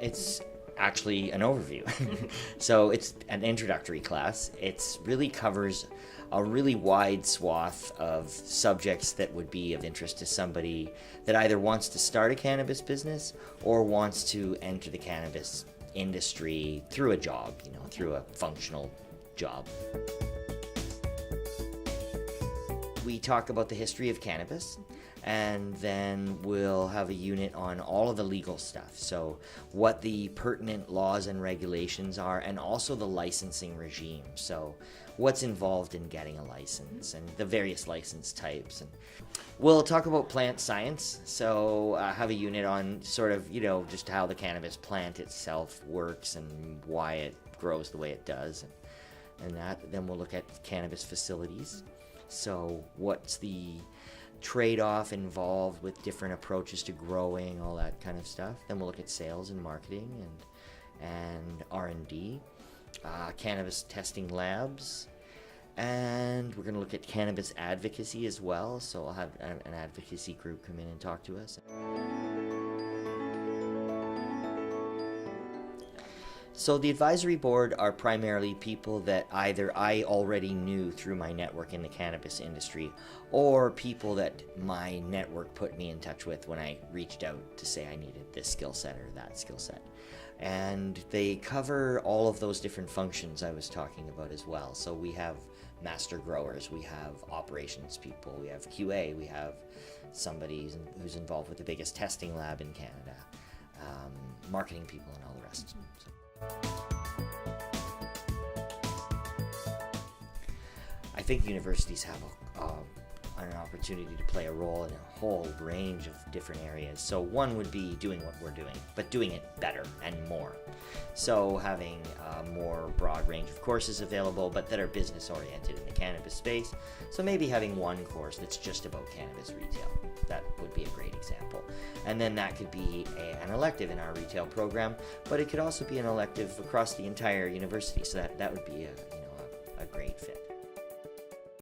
It's actually an overview. So it's an introductory class. It really covers a really wide swath of subjects that would be of interest to somebody that either wants to start a cannabis business or wants to enter the cannabis industry through a job, through a functional job. We talk about the history of cannabis, and then we'll have a unit on all of the legal stuff. So what the pertinent laws and regulations are, and also the licensing regime. So what's involved in getting a license and the various license types. And we'll talk about plant science. So have a unit on sort of, just how the cannabis plant itself works and why it grows the way it does. And that. Then we'll look at cannabis facilities. So what's the trade-off involved with different approaches to growing, all that kind of stuff. Then we'll look at sales and marketing and R&D, cannabis testing labs, and we're going to look at cannabis advocacy as well. So I'll have an advocacy group come in and talk to us. So the advisory board are primarily people that either I already knew through my network in the cannabis industry, or people that my network put me in touch with when I reached out to say I needed this skill set or that skill set. And they cover all of those different functions I was talking about as well. So we have master growers, we have operations people, we have QA, we have somebody who's involved with the biggest testing lab in Canada, marketing people, and all the rest. So. I think universities have an opportunity to play a role in a whole range of different areas. So one would be doing what we're doing, but doing it better and more. So having a more broad range of courses available, but that are business oriented in the cannabis space. So maybe having one course that's just about cannabis retail. That would be a great example. And then that could be an elective in our retail program, but it could also be an elective across the entire university. So that would be a great fit.